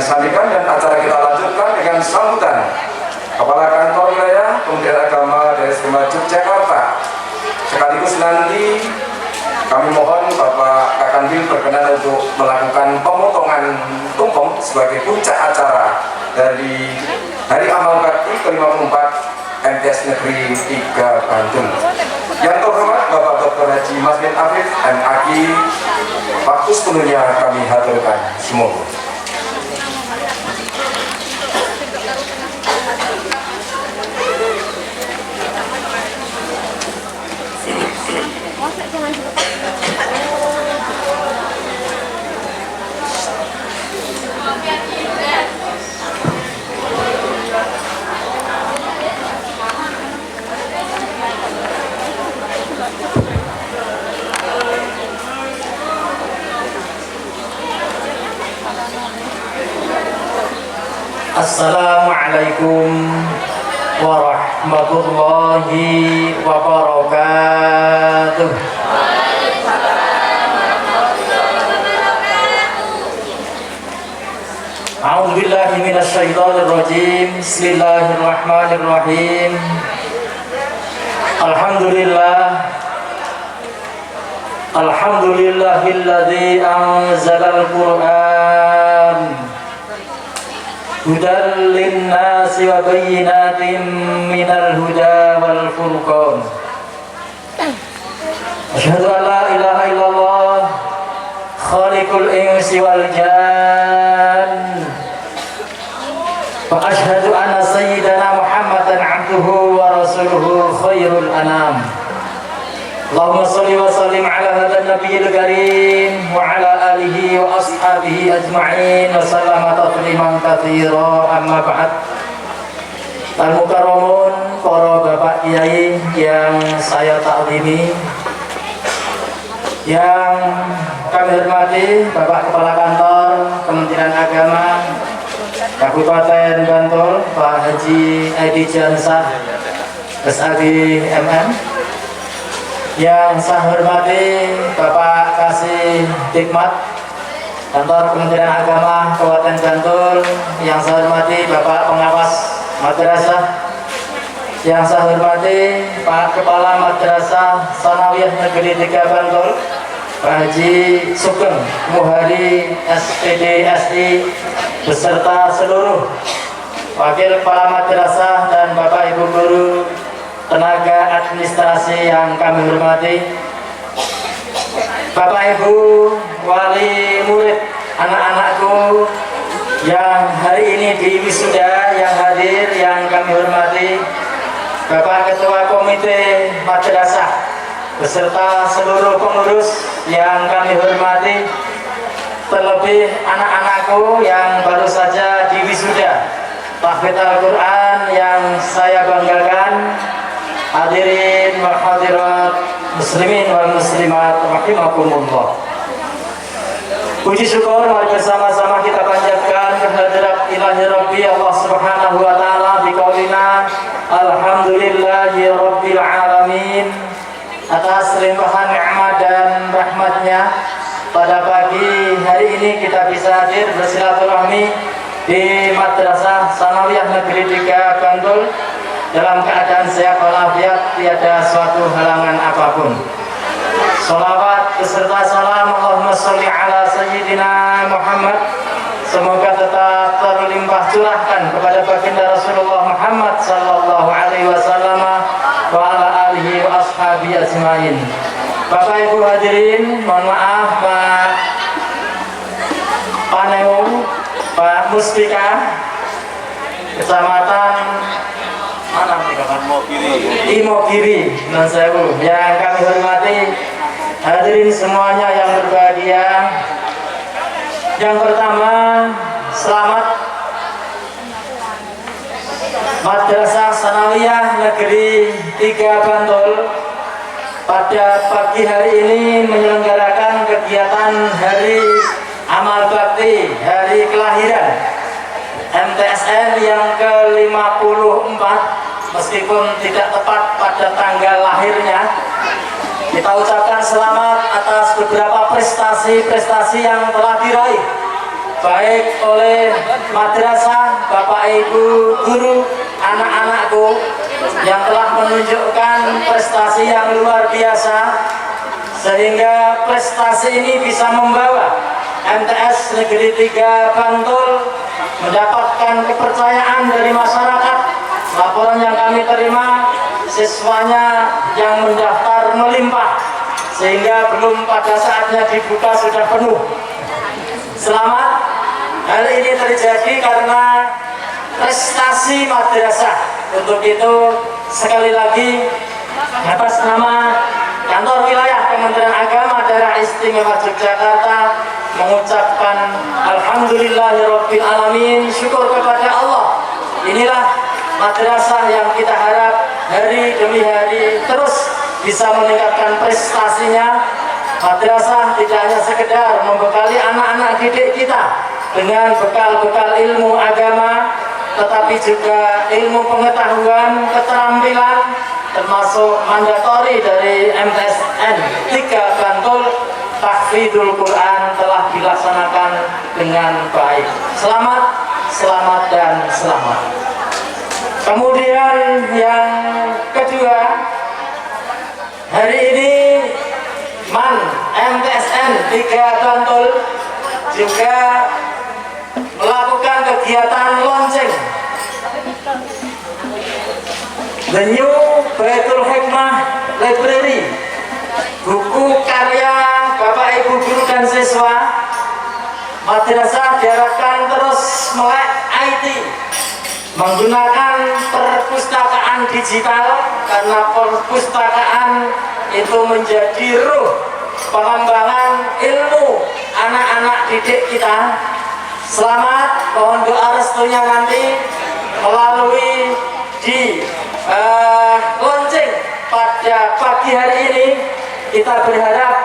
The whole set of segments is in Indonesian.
kesampaian dan acara kita lanjutkan dengan sambutan Kepala Kantor Wilayah Kementerian Agama dari Yogyakarta. Sekaligus nanti kami mohon Bapak Kakanwil berkenan untuk melakukan pemotongan tumpeng sebagai puncak acara dari Hari Amal Bakti ke-54 MTS Negeri 3 Bantul. Yang terhormat Bapak Dr. Haji Masmin Afif MAG, waktu sepenuhnya kami haturkan semua. Assalamualaikum warahmatullahi wabarakatuh. A'udzubillahi minasyaitonir rajim. Bismillahirrahmanirrahim. Alhamdulillahilladzi anzalal Qur'an hudan linnasi wa bayyinatin minal huda wal furqan. Asyhadu an la ilaha illallah khaliqul insi wal jan wa asyhadu anna sayyidana Muhammadan abduhu wa rasuluhu khairul anam. Allahumma shalli wa sallim ala hadzal nabiyil karim wa ala alihi wa ashabihi ajma'in wa sallama tasliman katsira, amma ba'd. Al-mukarramun, para bapak kiai yang saya taklimi, yang kami hormati Bapak Kepala Kantor Kementerian Agama Kabupaten Bantul, Pak Haji Edi Jansah SAG MM, yang saya hormati Bapak Kasih Dikmat Kantor Kementerian Agama Kabupaten Bantul, yang saya hormati Bapak Pengawas Madrasah, yang saya hormati Pak Kepala Madrasah Sanawiyah Negeri 3 Bantul, Pak Haji Sugeng Muhari SPD SI, beserta seluruh Wakil Kepala Madrasah dan Bapak Ibu Guru, tenaga administrasi yang kami hormati, Bapak Ibu wali murid, anak-anakku yang hari ini di wisuda yang hadir yang kami hormati, Bapak Ketua Komite Madrasah beserta seluruh pengurus yang kami hormati, terlebih anak-anakku yang baru saja di wisuda tahfidz Al-Quran yang saya banggakan. Hadirin wa hadirat, muslimin wal muslimat rahimakumullah. Puji syukur mari bersama-sama kita panjatkan kehadirat ilahi Rabbi Allah Subhanahu wa taala bi qaulina alhamdulillahi rabbil alamin, atas limpahan nikmat dan rahmatnya pada pagi hari ini kita bisa hadir bersilaturahmi di Madrasah Sanawiyah Negeri 3 Bantul dalam keadaan sehat walafiat, tiada suatu halangan apapun. Salawat beserta salam Allahumma sholli ala sayyidina Muhammad, semoga tetap terlimpah curahkan kepada baginda Rasulullah Muhammad sallallahu alaihi wasallam wa ala alihi wa ashabi ajmain. Bapak Ibu hadirin, mohon maaf Pak Paneu, Pak Muspika Kecamatan Imogiri, non sewu, yang kami hormati, hadirin semuanya yang berbahagia. Yang pertama, selamat Madrasah Sanawiyah Negeri 3 Bantul pada pagi hari ini menyelenggarakan kegiatan Hari Amal Bakti, Hari Kelahiran MTSN yang ke-54, meskipun tidak tepat pada tanggal lahirnya. Kita ucapkan selamat atas beberapa prestasi-prestasi yang telah diraih baik oleh madrasah, Bapak Ibu guru, anak-anakku yang telah menunjukkan prestasi yang luar biasa, sehingga prestasi ini bisa membawa MTS Negeri 3 Bantul mendapatkan kepercayaan dari masyarakat. Laporan yang kami terima, siswanya yang mendaftar melimpah, sehingga belum pada saatnya dibuka sudah penuh. Selamat. Hal ini terjadi karena prestasi madrasah. Untuk itu sekali lagi atas nama Kantor Wilayah Kementerian Agama Daerah Istimewa Yogyakarta mengucapkan alhamdulillahirabbil alamin, syukur kepada Allah. Inilah madrasah yang kita harap hari demi hari terus bisa meningkatkan prestasinya. Madrasah tidak hanya sekedar membekali anak-anak didik kita dengan bekal-bekal ilmu agama, tetapi juga ilmu pengetahuan, keterampilan, termasuk mandatori dari MTSN 3 Bantul. Tahfidzul Quran telah dilaksanakan dengan baik. Selamat, selamat, dan selamat. Kemudian yang kedua, hari ini MTSN 3 Bantul juga melakukan kegiatan launching The New Baitul Hikmah Library, buku karya Bapak Ibu guru dan siswa. Madrasah diharapkan terus melek IT, menggunakan perpustakaan digital, karena perpustakaan itu menjadi ruh pengembangan ilmu anak-anak didik kita. Selamat, mohon doa restunya nanti melalui di launching pada pagi hari ini. Kita berharap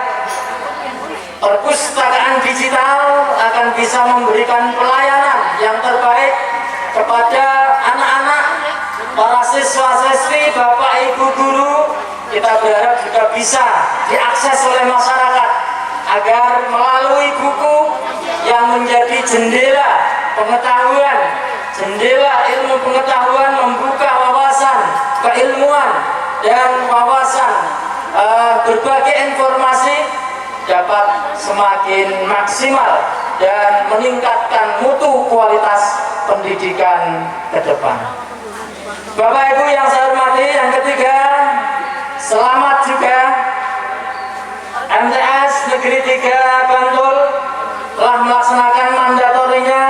perpustakaan digital akan bisa memberikan pelayanan yang terbaik kepada anak-anak, para siswa-siswi, Bapak Ibu guru. Kita berharap juga bisa diakses oleh masyarakat agar melalui buku yang menjadi jendela pengetahuan, jendela ilmu pengetahuan, membuka wawasan keilmuan dan wawasan berbagai informasi dapat semakin maksimal dan meningkatkan mutu kualitas pendidikan ke depan. Bapak Ibu yang saya hormati, yang ketiga, selamat juga MTS Negeri 3 Bantul telah melaksanakan mandatorinya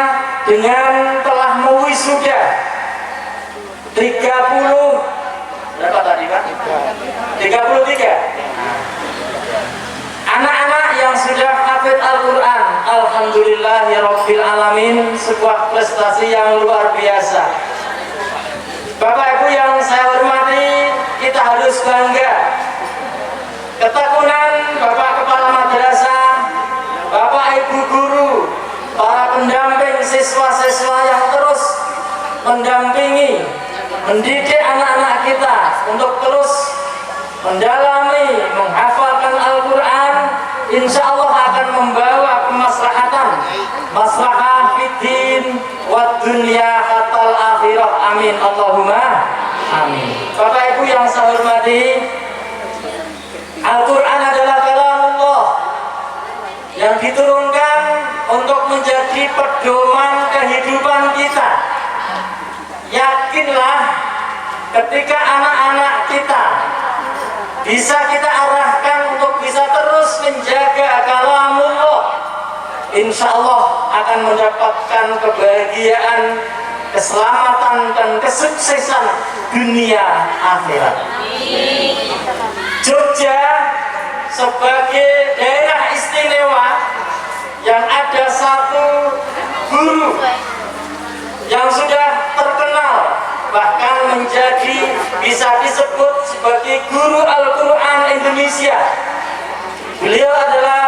dengan telah mewisuda 30 berapa tadi Pak? 33 anak-anak yang sudah hafid Al-Quran. Alhamdulillahirabbil alamin, sebuah prestasi yang luar biasa. Bapak Ibu yang saya hormati, kita harus bangga. Ketekunan Bapak Kepala Madrasah, Bapak Ibu guru, para pendamping siswa-siswa yang terus mendampingi, mendidik anak-anak kita untuk terus mendalami, menghafalkan Al-Quran, insya Allah akan membawa kemaslahatan, maslahah fiddin wa dunya hatal akhirah. Amin, Allahumma amin. Bapak Ibu yang saya hormati, Al-Quran adalah kalamullah yang diturunkan untuk menjadi pedoman kehidupan kita. Yakinlah, ketika anak-anak kita bisa kita arahkan untuk bisa terus menjaga kalamullah, insya Allah akan mendapatkan kebahagiaan, keselamatan, dan kesuksesan dunia akhirat. Jogja sebagai daerah istimewa yang ada satu guru yang sudah terkenal, bahkan menjadi bisa disebut sebagai guru Al-Quran Indonesia. Beliau adalah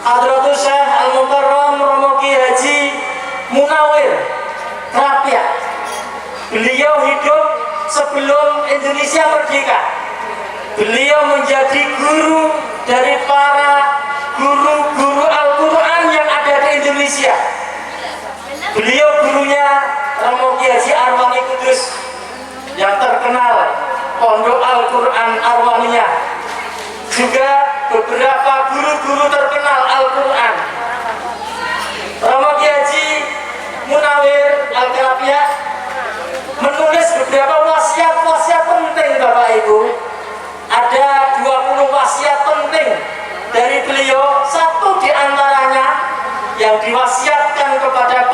Hadratus Syekh Al-Mukarram Romo Ki Haji Munawir Krapia. Beliau hidup sebelum Indonesia merdeka. Beliau menjadi guru dari para guru-guru Al-Quran yang ada di Indonesia. Indonesia. Beliau gurunya Romo Kiai Haji Arwani Kudus yang terkenal Pondok Al-Quran Arwaniyah, juga beberapa guru-guru terkenal Al-Quran. Romo Kiai Haji Munawir Al-Kalapiyah menulis beberapa wasiat-wasiat penting Bapak Ibu. Ada 20 wasiat penting dari beliau. Satu di antaranya yang diwasiatkan kepada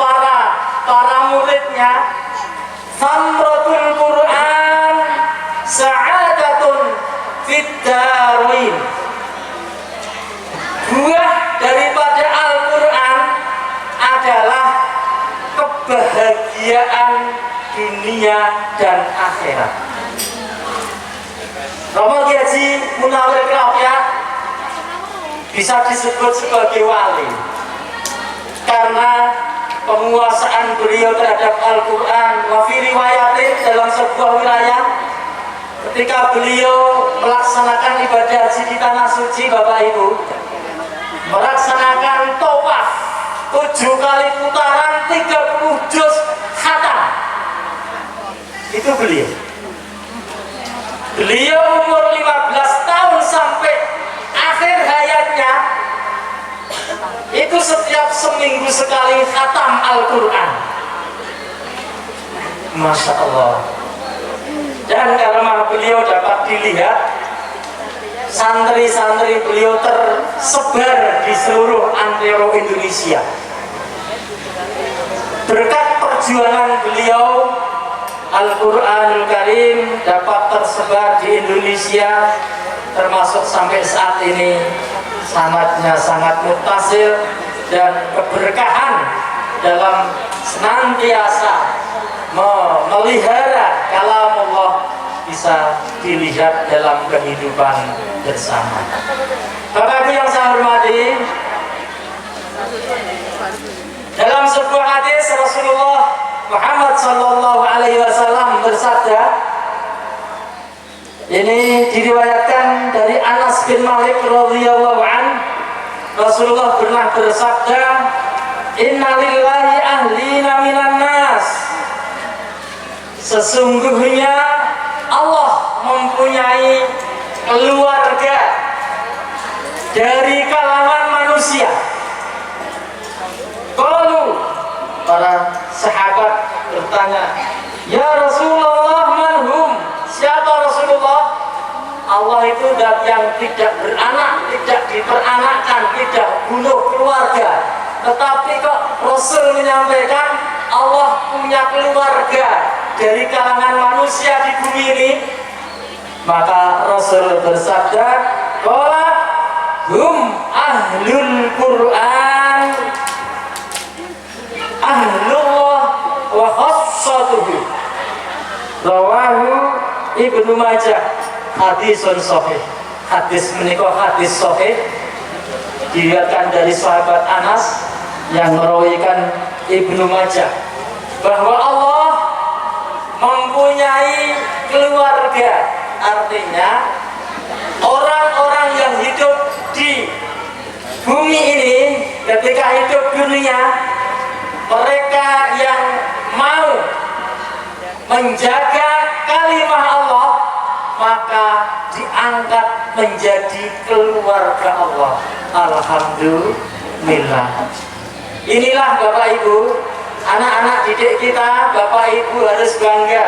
para muridnya, Samratul Quran sa'adatun fid darain. Buah daripada Al-Quran adalah kebahagiaan dunia dan akhirat. Romo Kiai Haji Munawir Kalapiyah bisa disebut sebagai wali karena penguasaan beliau terhadap Al-Quran. Wa fi riwayatin, dalam sebuah wilayah ketika beliau melaksanakan ibadah haji di tanah suci Bapak Ibu, melaksanakan tawaf 7 kali putaran 30 juz khatam. Itu beliau umur 15 tahun sampai akhir hayatnya itu setiap seminggu sekali khatam Al-Quran. Masya Allah. Dan karena beliau dapat dilihat, santri-santri beliau tersebar di seluruh antero Indonesia. Berkat perjuangan beliau, Al-Quranul Karim dapat tersebar di Indonesia, termasuk sampai saat ini sanatnya sangat mutasil, dan keberkahan dalam senantiasa memelihara kalam Allah bisa dilihat dalam kehidupan bersama. Bapak Ibu yang saya hormati, dalam sebuah hadis Rasulullah Muhammad Sallallahu Alaihi Wasallam bersabda, ini diriwayatkan dari Anas bin Malik radhiyallahu an, Rasulullah pernah bersabda, innalillahi ahlina minan nas, sesungguhnya Allah mempunyai keluarga dari kalangan manusia. Qalu, para sahabat bertanya, ya Rasulullah, manhum, siapa Rasulullah? Allah itu zat yang tidak beranak, tidak diperanakkan, tidak bunuh keluarga. Tetapi kok Rasul menyampaikan Allah punya keluarga dari kalangan manusia di bumi ini? Maka Rasul bersabda, qala hum ahlul Quran ahlullah wa khassatuhu. Rawahu Ibnu Majah, hadisun sahih. Hadis menika hadis sahih, diriwayatkan dari sahabat Anas yang merawikan Ibnu Majah, bahwa Allah mempunyai keluarga. Artinya orang-orang yang hidup di bumi ini ketika hidup dunia, mereka yang mau menjaga kalimah Allah, maka diangkat menjadi keluarga Allah. Alhamdulillah. Inilah Bapak Ibu, anak-anak didik kita. Bapak Ibu harus bangga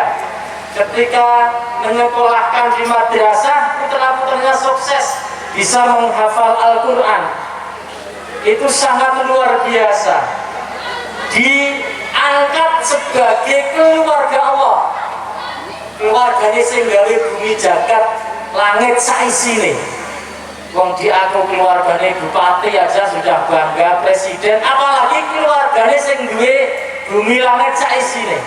ketika menyekolahkan di madrasah, putra-putranya sukses bisa menghafal Al-Quran. Itu sangat luar biasa, diangkat sebagai keluarga Allah. Keluarganya sing gawe bumi jagat langit saisine. Wong diaku keluarganya bupati aja sudah bangga, presiden, apalagi keluarganya sing duwe bumi langit saisine.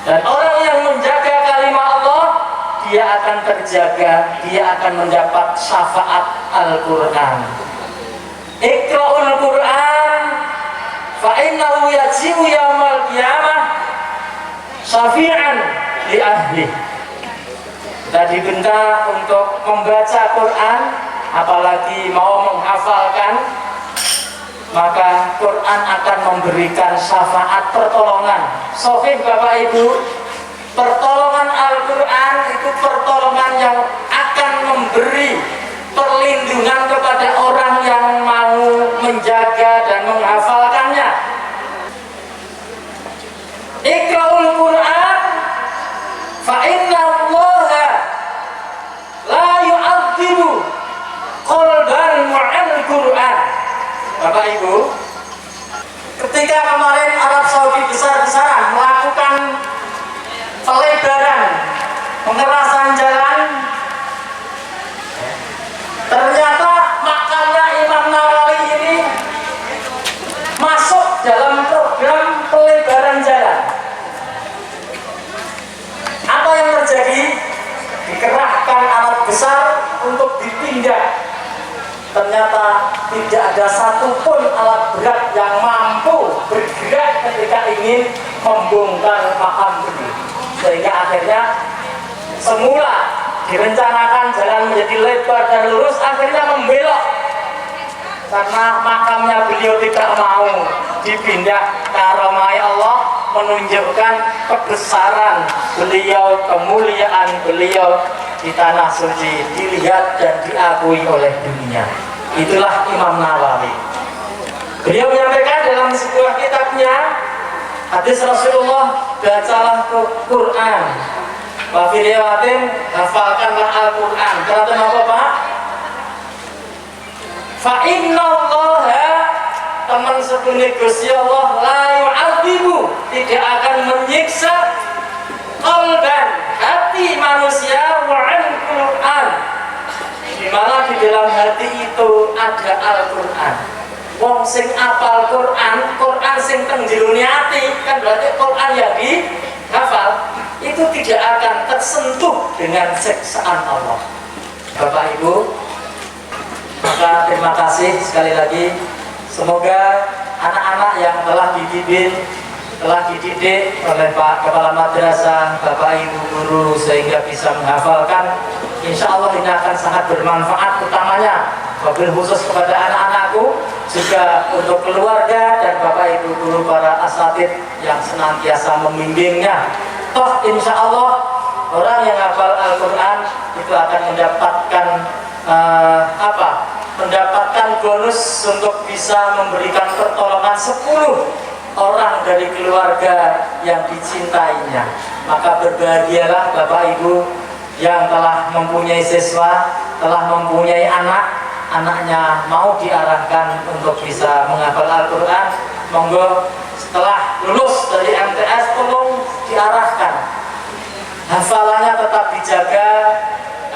Dan orang yang menjaga kalimah Allah, dia akan terjaga, dia akan mendapat syafaat Al-Quran. Iqra'ul Quran fa innahu yaji'u yaumal qiyamah syafi'an li ahli. Kita diminta untuk membaca Quran, apalagi mau menghafalkan, maka Quran akan memberikan syafaat pertolongan. Sahih Bapak Ibu, pertolongan Al-Quran itu pertolongan yang akan memberi perlindungan kepada orang yang mau menjaga dan menghafalkannya. Iqra'ul Quran fa inna Allaha la yu'adzibu qalban mu'al Quran. Bapak Ibu, ketika kemarin Arab Saudi besar-besaran melakukan pelebaran pengerasan jalan, ternyata makamnya Imam Nawawi ini masuk dalam program pelebaran jalan. Apa yang terjadi? Dikerahkan alat besar untuk dipindah. Ternyata tidak ada satupun alat berat yang mampu bergerak ketika ingin membongkar makam ini. Sehingga akhirnya semula direncanakan jalan menjadi lebar dan lurus, akhirnya membelok karena makamnya beliau tidak mau dipindah. Karomai Allah menunjukkan kebesaran beliau, kemuliaan beliau di tanah suci, dilihat dan diakui oleh dunia. Itulah Imam Nawawi. Beliau menyampaikan dalam sebuah kitabnya, hadis Rasulullah, bacalah Quran, wa fi riwayatin hafalkanlah Al-Quran. Kata apa Pak? Fa inna Allaha, teman sepundi Gusti Allah, la yu'adzibu, tidak akan menyiksa qalban, hati manusia, wa'al Quran, di mana di dalam hati itu ada Al-Quran. Wong sing apal Quran, Quran sing teng jerone ati, kan berarti Quran yang dihafal itu tidak akan tersentuh dengan siksaan Allah. Bapak Ibu, maka terima kasih sekali lagi. Semoga anak-anak yang telah dididik oleh Pak Kepala Madrasah, Bapak Ibu guru sehingga bisa menghafalkan, insya Allah ini akan sangat bermanfaat, utamanya wabil khusus kepada anak-anakku, juga untuk keluarga dan Bapak Ibu guru para asatid yang senantiasa membimbingnya. Toh insya Allah orang yang hafal Al-Quran itu akan mendapatkan mendapatkan bonus untuk bisa memberikan pertolongan 10 orang dari keluarga yang dicintainya. Maka berbahagialah Bapak Ibu yang telah mempunyai siswa, telah mempunyai anaknya mau diarahkan untuk bisa menghafal Al-Quran. Monggo setelah lulus dari MTS tolong diarahkan, hafalannya tetap dijaga,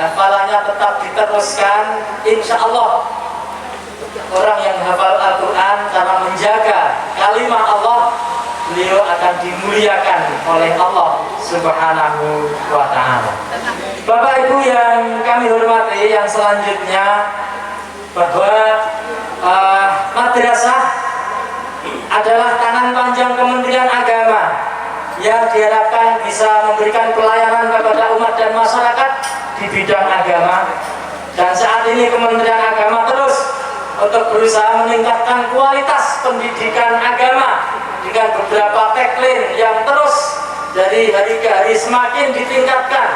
hafalannya tetap diteruskan. Insya Allah orang yang hafal Al-Quran karena menjaga kalimat Allah, beliau akan dimuliakan oleh Allah Subhanahu wa ta'ala. Bapak Ibu yang kami hormati, yang selanjutnya bahwa madrasah adalah tangan panjang Kementerian Agama yang diharapkan bisa memberikan pelayanan kepada umat dan masyarakat di bidang agama. Dan saat ini Kementerian Agama terus untuk berusaha meningkatkan kualitas pendidikan agama dengan beberapa tagline yang terus dari hari ke hari semakin ditingkatkan.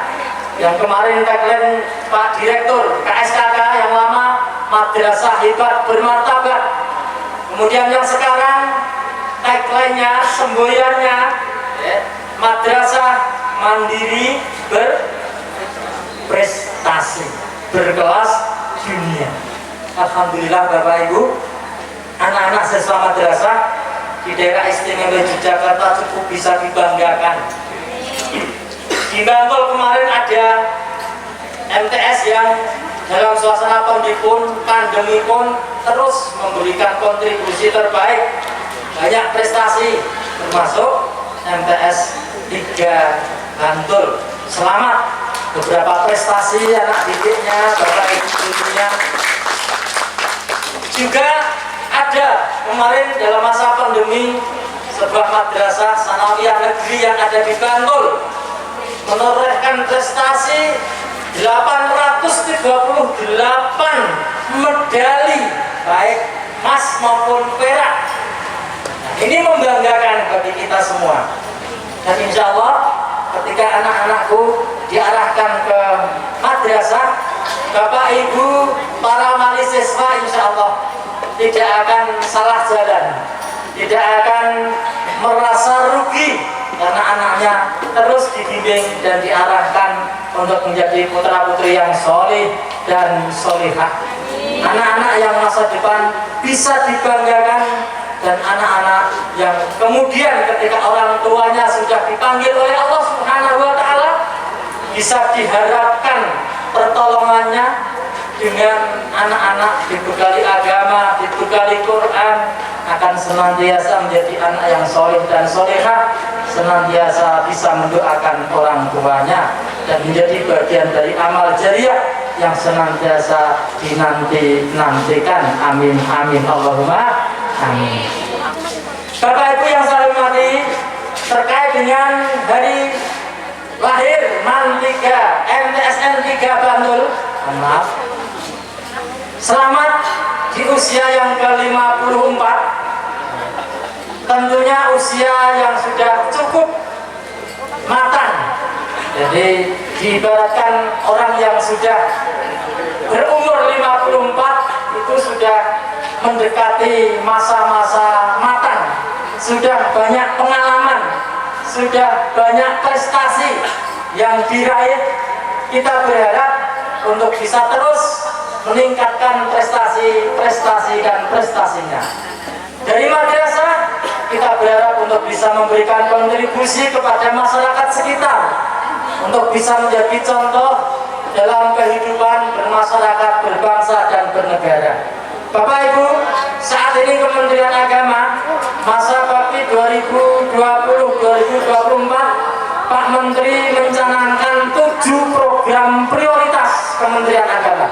Yang kemarin tagline Pak Direktur KSKK yang lama, madrasah hebat bermartabat. Kemudian yang sekarang tagline-nya, semboyannya, madrasah mandiri berprestasi, berkelas dunia. Alhamdulillah Bapak Ibu, anak-anak siswa madrasah di daerah istimewa Yogyakarta cukup bisa dibanggakan. Di Bantul kemarin ada MTS yang dalam suasana pandemi pun terus memberikan kontribusi terbaik, banyak prestasi, termasuk MTS 3 Bantul. Selamat beberapa prestasi anak didiknya, Bapak Ibu gurunya. Juga ada kemarin dalam masa pandemi sebuah madrasah sanawiyah negeri yang ada di Bantul menorehkan prestasi 838 medali baik emas maupun perak. Nah, ini membanggakan bagi kita semua. Dan insya Allah ketika anak-anakku diarahkan ke madrasah, Bapak Ibu para wali siswa insya Allah tidak akan salah jalan, tidak akan merasa rugi karena anaknya terus dibimbing dan diarahkan untuk menjadi putra-putri yang soleh dan solihah. Anak-anak yang masa depan bisa dibanggakan, dan anak-anak yang kemudian ketika orang tuanya sudah dipanggil oleh Allah Subhanahu wa Ta'ala bisa diharapkan pertolongannya dengan anak-anak dibekali agama, dibekali Quran, akan senantiasa menjadi anak yang soleh dan solehah, senantiasa bisa mendoakan orang tuanya dan menjadi bagian dari amal jariah yang senantiasa dinantikan. Amin amin Allahumma amin. Bapak Ibu yang saya hormati, terkait dengan hari lahir MAN 3 MTSN 3 Bantul, maaf, selamat di usia yang ke-54. Tentunya usia yang sudah cukup matang. Jadi diibaratkan orang yang sudah berumur 54 itu sudah mendekati masa-masa matang, sudah banyak pengalaman, sudah banyak prestasi yang diraih. Kita berharap untuk bisa terus meningkatkan prestasi dan prestasinya. Dari madrasah kita berharap untuk bisa memberikan kontribusi kepada masyarakat sekitar, untuk bisa menjadi contoh dalam kehidupan bermasyarakat, berbangsa dan bernegara. Bapak Ibu, saat ini Kementerian Agama masa bakti 2020-2024, Pak Menteri mencanangkan 7 program prioritas Kementerian Agama.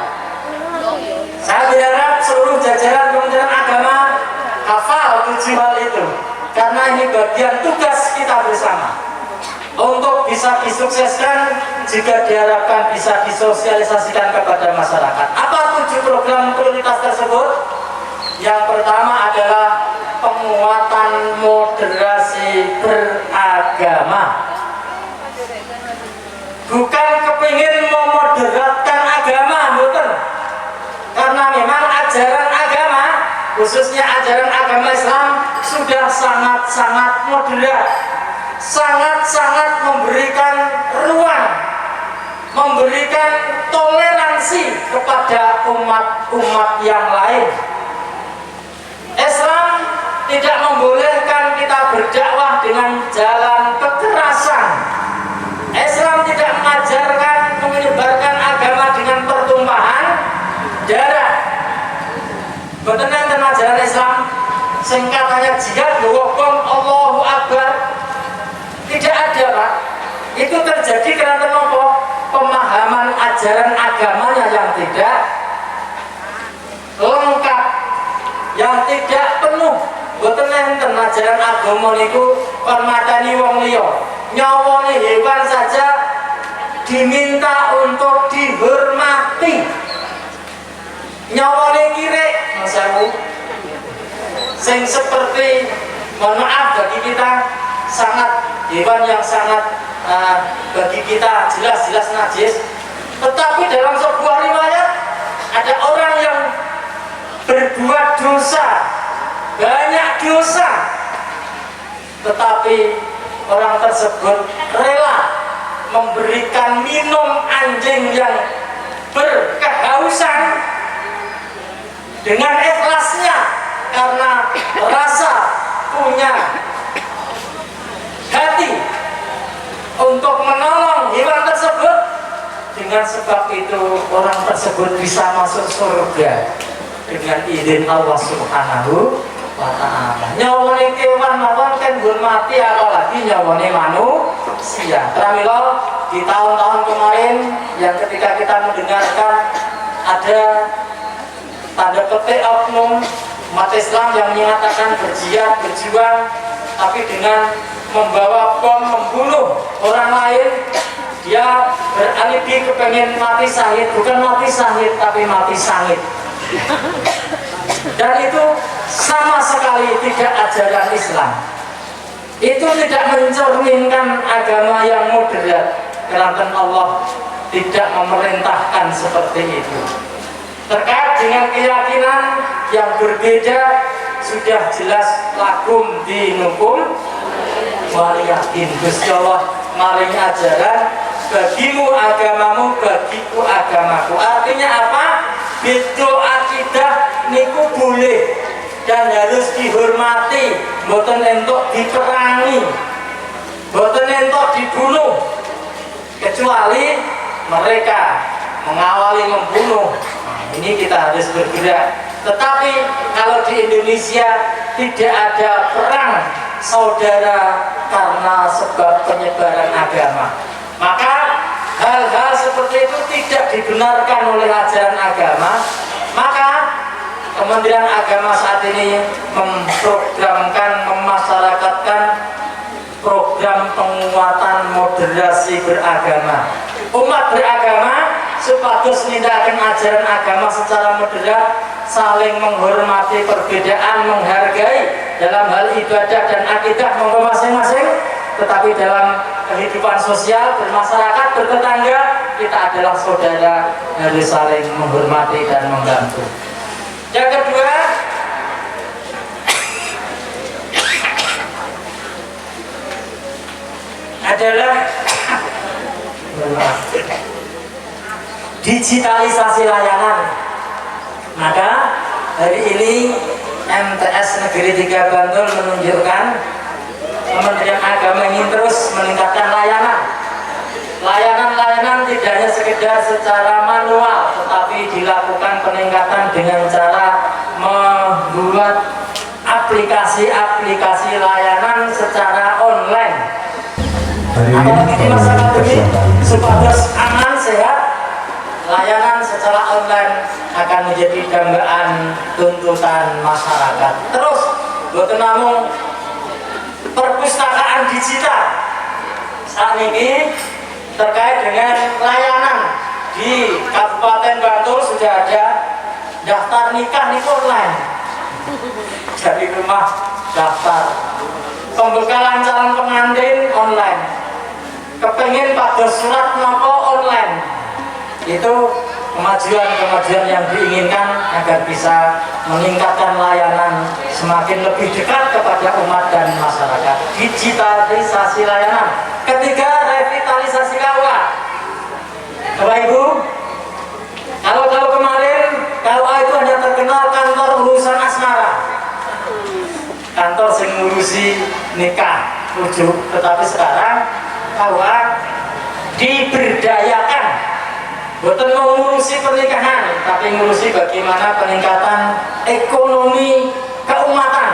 Saya berharap seluruh jajaran Kementerian Agama hafal 7 hal itu, karena ini bagian tugas kita bersama untuk bisa disukseskan jika diharapkan bisa disosialisasikan kepada masyarakat. Apa 7 program prioritas tersebut? Yang pertama adalah penguatan moderasi beragama. Bukan kepingin memoderatkan agama, bukan. Karena memang ajaran agama, khususnya ajaran agama Islam, sudah sangat-sangat moderat, sangat-sangat memberikan ruang, memberikan toleransi kepada umat-umat yang lain. Islam tidak membolehkan kita berdakwah dengan jalan kekerasan. Islam tidak mengajarkan menyebarkan agama dengan pertumpahan darah. Betul enten ajaran Islam singkatannya jihad, hukum Allahu Akbar. Tidak ada, Pak. Itu terjadi karena kenapa? Pemahaman ajaran agamanya yang tidak lengkap, yang tidak penuh. Betul enten ajaran agama niku kon matani wong liya, nyawone hewan saja diminta untuk dihormati. Nyawane kirek, masamu sing seperti, mohon maaf bagi kita, sangat hewan yang sangat bagi kita jelas-jelas najis. Tetapi dalam sebuah riwayat ada orang yang berbuat dosa, banyak dosa, tetapi orang tersebut rela memberikan minum anjing yang berkehausan dengan ikhlasnya karena rasa punya hati untuk menolong hewan tersebut. Dengan sebab itu orang tersebut bisa masuk surga dengan izin Allah Subhanahu wa Ta'ala. Nyawane kewan mawon kan hormati, apalagi nyawane manusia. Pramila di tahun-tahun kemarin yang ketika kita mendengarkan ada tanda petik oknum umat Islam yang menyatakan berjihad, berjuang, tapi dengan membawa bom membunuh orang lain, dia beralibi kepengen mati syahid, bukan mati syahid tapi mati sangit. dan itu sama sekali tidak ajaran Islam. Itu tidak mencerminkan agama yang moderat. Karena Allah tidak memerintahkan seperti itu. Terkait dengan keyakinan yang berbeda sudah jelas lakum dinukum waliyakin. Gusti Allah maring ajaran, bagimu agamamu, bagiku agamaku. Artinya apa? Beda akidah niku boleh dan harus dihormati, mboten entuk diperangi, mboten entuk dibunuh, kecuali mereka mengawali membunuh. Ini kita harus bergerak. Tetapi kalau di Indonesia tidak ada perang saudara karena sebab penyebaran agama, maka hal-hal seperti itu tidak dibenarkan oleh ajaran agama. Maka Kementerian Agama saat ini memprogramkan, memasyarakatkan program penguatan moderasi beragama. Umat beragama supados nindakaken ajaran agama secara moderat, saling menghormati perbedaan, menghargai dalam hal ibadah dan akidah monggo masing-masing, tetapi dalam kehidupan sosial, bermasyarakat, bertetangga, kita adalah saudara, harus saling menghormati dan membantu. Yang kedua, adalah digitalisasi layanan. Maka hari ini MTS Negeri 3 Bantul menunjukkan Kementerian Agama ingin terus meningkatkan layanan. Layanan-layanan tidak hanya sekedar secara manual, tetapi dilakukan peningkatan dengan cara membuat aplikasi-aplikasi layanan secara online. Apalagi di masa pandemi, supaya aman, sehat, layanan secara online akan menjadi dambaan tuntutan masyarakat. Terus, boten namung perpustakaan digital saat ini terkait dengan layanan di Kabupaten Bantul sudah ada daftar nikah online dari rumah daftar, pembekalan calon pengantin online, kepengen pada surat nopo online. Itu kemajuan-kemajuan yang diinginkan agar bisa meningkatkan layanan semakin lebih dekat kepada umat dan masyarakat. Digitalisasi layanan. Ketiga, revitalisasi KUA. Bapak Ibu, kalau kemarin KUA itu hanya terkenal kantor urusan asmara, kantor yang ngurusi nikah, rujuk. Tetapi sekarang KUA diberdayakan, bukan mengurusi pernikahan, tapi mengurusi bagaimana peningkatan ekonomi keumatan,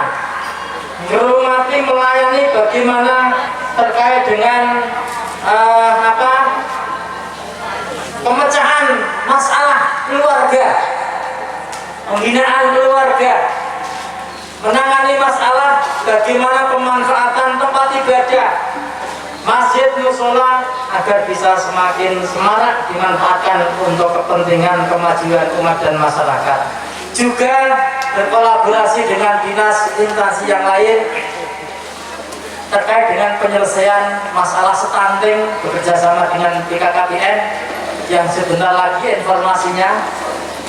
menghormati, melayani bagaimana terkait dengan pemecahan masalah keluarga, pembinaan keluarga, menangani masalah bagaimana pemanfaatan tempat ibadah, masjid, musola agar bisa semakin semarak dimanfaatkan untuk kepentingan kemajuan umat dan masyarakat. Juga berkolaborasi dengan dinas instansi yang lain terkait dengan penyelesaian masalah stunting, bekerjasama dengan BKKBN yang sebentar lagi informasinya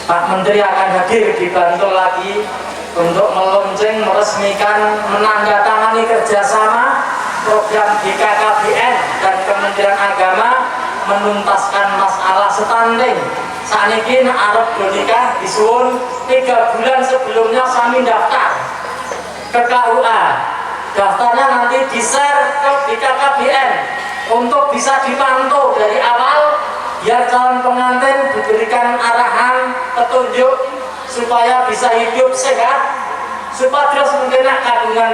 Pak Menteri akan hadir di Bantul lagi untuk meluncing, meresmikan, menandatangani kerjasama program BKKBN dan Kementerian Agama menuntaskan masalah stunting. Saat ini Arab Donika disuun 3 bulan sebelumnya kami daftar ke KUA. Daftarnya nanti di-share ke BKKBN untuk bisa dipantau dari awal, biar calon pengantin diberikan arahan, petunjuk supaya bisa hidup sehat, supados mungkin kagungan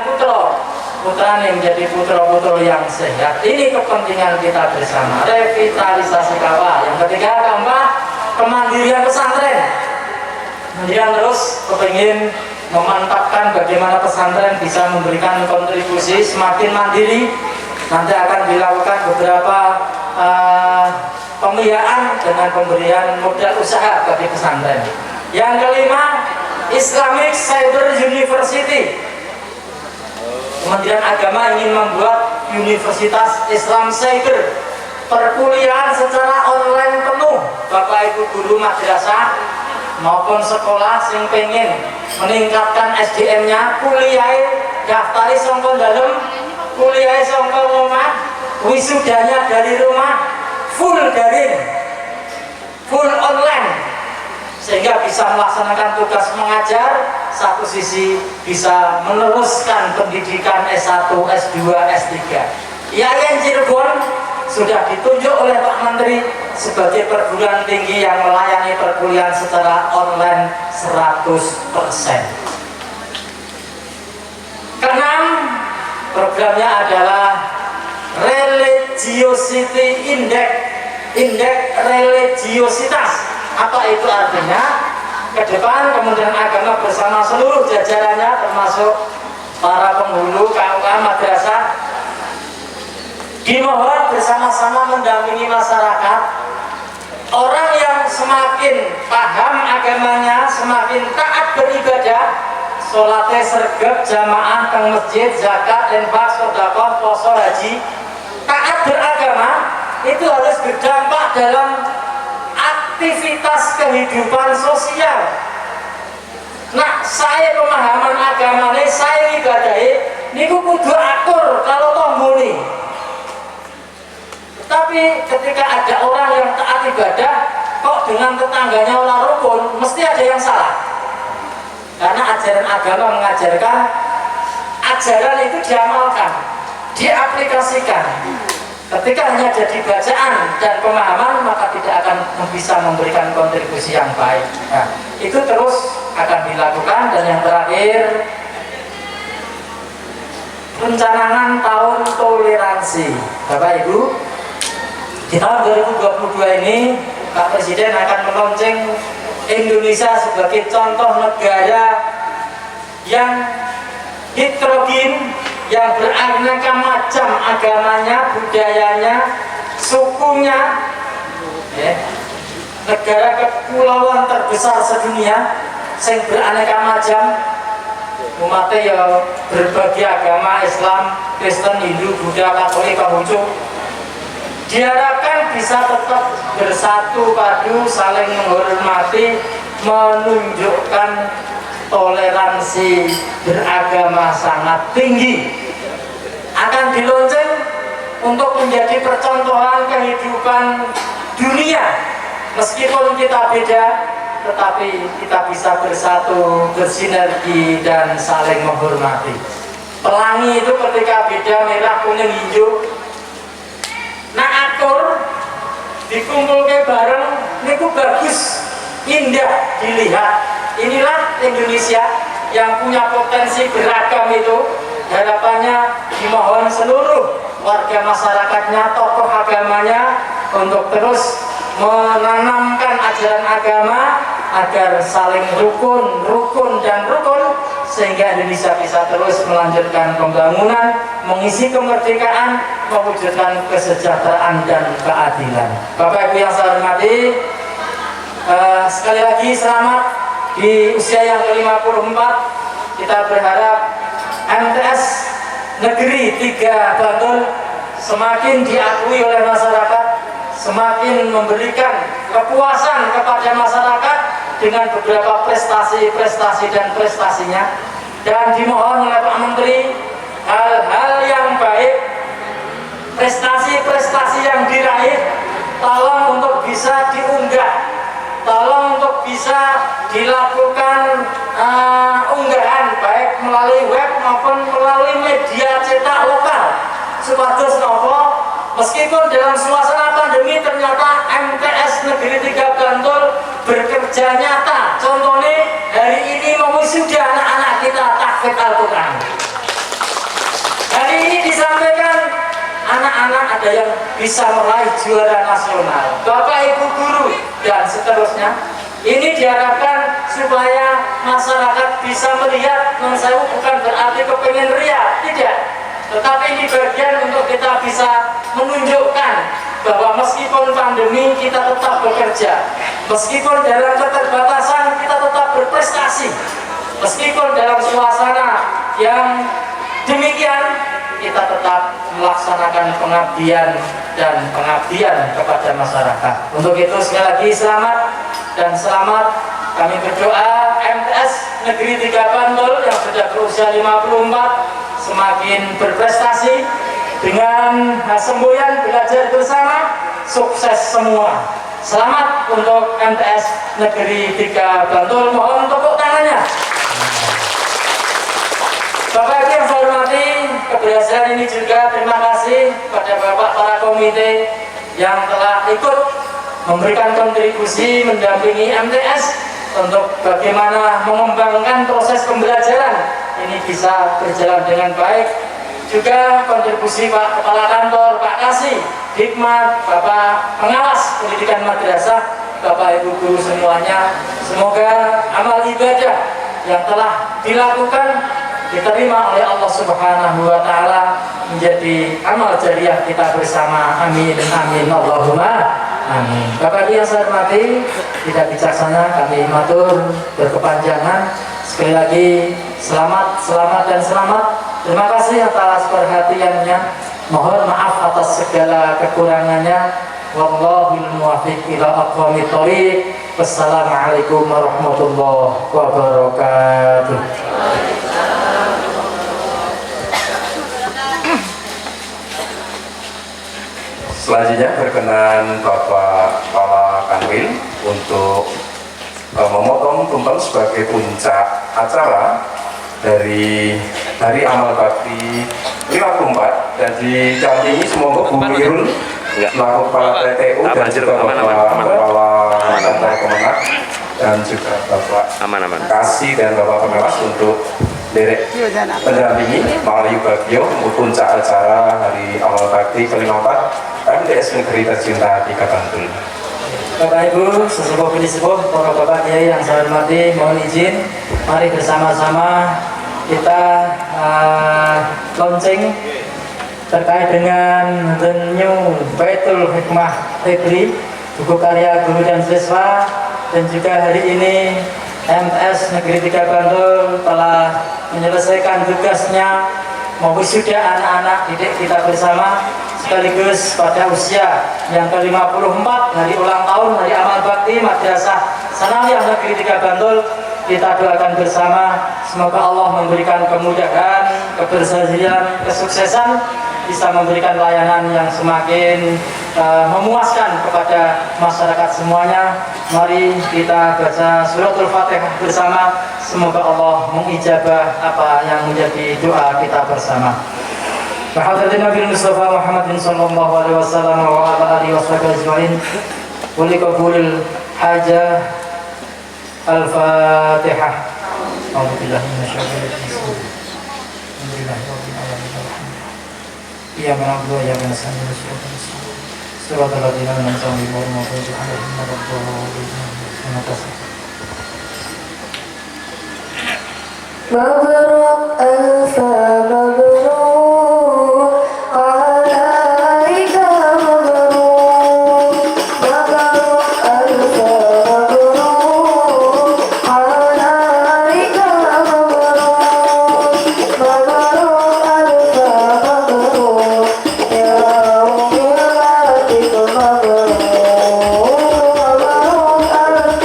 putra yang menjadi putra-putra yang sehat. Ini kepentingan kita bersama. Revitalisasi KUA. Yang ketiga, keempat, kemandirian pesantren. Kemudian terus kepingin memantapkan bagaimana pesantren bisa memberikan kontribusi semakin mandiri. Nanti akan dilakukan beberapa pembiayaan dengan pemberian modal usaha bagi pesantren. Yang kelima, Islamic Cyber University. Kementerian Agama ingin membuat Universitas Islam Cyber, perkuliahan secara online penuh. Bapak Ibu guru madrasah maupun sekolah yang pengen meningkatkan SDM-nya, kuliah daftari sangka dalem, kuliah sangka omah, wisudanya dari rumah, full daring, full online, sehingga bisa melaksanakan tugas mengajar, satu sisi bisa meneruskan pendidikan S1, S2, S3. IAIN Cirebon sudah ditunjuk oleh Pak Menteri sebagai perguruan tinggi yang melayani perkuliahan secara online 100%. Keenam, programnya adalah Religiosity Index, indeks religiositas. Apa itu artinya? Ke depan Kementerian Agama bersama seluruh jajarannya termasuk para penghulu KUA madrasah dimohon bersama-sama mendampingi masyarakat. Orang yang semakin paham agamanya, semakin taat beribadah, sholatnya sergap, jamaah, ke masjid, zakat, infak, sedekah, puasa, haji, taat beragama, itu harus berdampak dalam aktivitas kehidupan sosial. Nah, saya pemahaman agamanya, saya ibadahi, niku kudu akur kalau tomboli. Tapi ketika ada orang yang taat ibadah, kok dengan tetangganya olah rukun, mesti ada yang salah. Karena ajaran agama mengajarkan, ajaran itu diamalkan, diaplikasikan. Ketika hanya jadi bacaan dan pemahaman, maka tidak akan bisa memberikan kontribusi yang baik. Nah, itu terus akan dilakukan. Dan yang terakhir, perencanaan tahun toleransi. Bapak Ibu, di tahun 2022 ini Pak Presiden akan melonceng Indonesia sebagai contoh negara yang heterogen, yang beraneka macam agamanya, budayanya, sukunya, negara kepulauan terbesar sedunia yang beraneka macam, umatnya ya berbagai agama, Islam, Kristen, Hindu, Buddha, Katolik, Konghucu, diharapkan bisa tetap bersatu padu, saling menghormati, menunjukkan toleransi beragama sangat tinggi. Akan dilonceng untuk menjadi percontohan kehidupan dunia. Meskipun kita beda, tetapi kita bisa bersatu, bersinergi, dan saling menghormati. Pelangi itu ketika beda, merah, kuning, hijau, nah akur dikumpulkan bareng, niku bagus, indah dilihat. Inilah Indonesia yang punya potensi beragam itu. Harapannya dimohon seluruh warga masyarakatnya, tokoh agamanya untuk terus menanamkan ajaran agama agar saling rukun dan rukun, sehingga Indonesia bisa terus melanjutkan pembangunan, mengisi kemerdekaan, mewujudkan kesejahteraan dan keadilan. Bapak Ibu yang saya hormati, sekali lagi selamat di usia yang ke-54. Kita berharap MTS Negeri 3 Bantul semakin diakui oleh masyarakat, semakin memberikan kepuasan kepada masyarakat dengan beberapa prestasi dan prestasinya. Dan dimohon oleh Pak Menteri, hal-hal yang baik, prestasi-prestasi yang diraih, tolong untuk bisa diunggah, tolong untuk bisa dilakukan unggahan baik melalui web maupun melalui media cetak lokal, supados nopo meskipun dalam suasana pandemi ternyata MTS Negeri 3 Bantul bekerja nyata. Contohnya hari ini mewisuda anak-anak kita tahfidz Al-Quran. Hari ini disampaikan anak-anak ada yang bisa meraih juara nasional, Bapak Ibu guru, dan seterusnya. Ini diharapkan supaya masyarakat bisa melihat, non-sewu bukan berarti kepengen ria, tidak. Tetapi ini bagian untuk kita bisa menunjukkan bahwa meskipun pandemi kita tetap bekerja, meskipun dalam keterbatasan kita tetap berprestasi, Meskipun dalam suasana yang demikian, kita tetap melaksanakan pengabdian dan pengabdian kepada masyarakat. Untuk itu sekali lagi selamat dan selamat. Kami berdoa MTS Negeri 3 Bantul yang sudah berusia 54 semakin berprestasi dengan semboyan belajar bersama, sukses semua. Selamat untuk MTS Negeri 3 Bantul. Mohon tepuk tangannya. Bapak Ibu yang saya hormati, keberhasilan ini juga terima kasih kepada Bapak para komite yang telah ikut memberikan kontribusi mendampingi MTS untuk bagaimana mengembangkan proses pembelajaran ini bisa berjalan dengan baik. Juga kontribusi Pak Kepala Kantor, Pak Kasih, Hikmat, Bapak Pengawas Pendidikan Madrasah, Bapak Ibu guru semuanya. Semoga amal ibadah yang telah dilakukan diterima oleh Allah Subhanahu wa Ta'ala menjadi amal jariah kita bersama. Amin, amin, Allahumma amin. Bapak Ibu yang saya hormati, tidak bijaksana kami matur berkepanjangan. Sekali lagi selamat, selamat dan selamat. Terima kasih atas perhatiannya. Mohon maaf atas segala kekurangannya. Wallahul muwaffiq ila aqwamit thoriq. Wassalamualaikum warahmatullahi wabarakatuh. Selanjutnya berkenan Bapak Kepala Kanwil untuk memotong tumpeng sebagai puncak acara dari Hari Amal Bakti 54 dan didampingi semoga Bu Mirul selaku Kepala TTU dan juga Bapak Kepala Kantor Kemenak dan juga Bapak Kasih dan Bapak Pengawas untuk derek pendampingi Malayu Bagio untuk puncak acara Hari Amal Bakti ke-54 MTS Negeri Tercinta 3 Bantul. Bapak Ibu, sesepuh sepuh, para bapak kiai yang saya hormati, mohon izin, mari bersama-sama kita launching terkait dengan The New Baitul Hikmah Febri, buku karya guru dan siswa. Dan juga hari ini MTS Negeri 3 Bantul telah menyelesaikan tugasnya mewisuda anak-anak didik kita bersama, sekaligus pada usia yang ke-54 hari ulang tahun Hari Amal Bakti Madrasah Sanawiyah Negeri 3 Bantul. Kita doakan bersama semoga Allah memberikan kemudahan, keberhasilan, kesuksesan, bisa memberikan layanan yang semakin memuaskan kepada masyarakat semuanya. Mari kita baca suratul Fatihah bersama. Semoga Allah mengijabah apa yang menjadi doa kita bersama. Bahadati Nabi Mustafa Muhammadin sallallahu alaihi wasallam wa ala alihi washabihi ajma'in. Wa liqabulil hajah. Al-Fatihah. A'udzubillahi minasyaitonir rajim. Alhamdulillahirabbil alamin. Iyyaka na'budu wa iyyaka nasta'in. Shiratal ladzina an'amta 'alaihim ghairil maghdubi 'alaihim waladdallin. Mabruk alfa mabruk alaika mabruk. Mabruk alfa mabruk alaika mabruk. Mabruk alfa mabruk ya Rabbil alamin mabruk. Mabruk alfa mabruk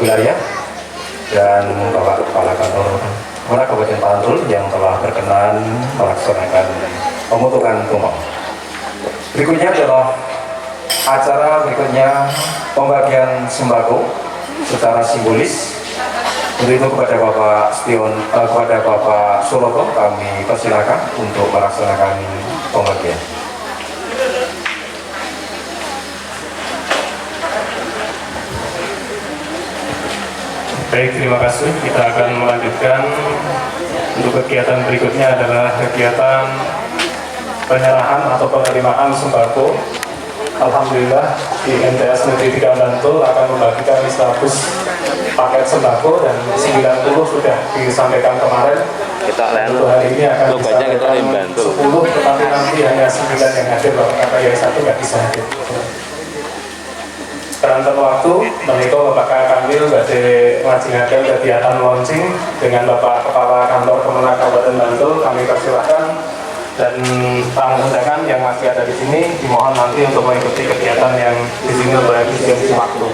wilayah dan Bapak Kepala Kantor Kemenak Kabupaten Bantul yang telah berkenan melaksanakan pemutukan tumpeng. Berikutnya adalah acara berikutnya pembagian sembako secara simbolis. Untuk itu kepada Bapak kepada Bapak Suroto kami persilakan untuk melaksanakan pembagian. Baik, terima kasih. Kita akan melanjutkan untuk kegiatan berikutnya adalah kegiatan penyerahan atau penerimaan sembako. Alhamdulillah di MTS Negeri 3 Bantul akan membagikan 100 paket sembako dan 90 sudah disampaikan kemarin. Untuk hari ini akan disampaikan 10, tetapi nanti hanya 9 yang hadir karena yang satu nggak bisa hadir. Sekarang waktu menika Bapak Kamil badhe nglajengaken kegiatan launching dengan Bapak Kepala Kantor Kemenak Kabupaten Bantul. Kami persilahkan dan tamu undangan yang masih ada di sini dimohon nanti untuk mengikuti kegiatan yang di sini bagi waktu.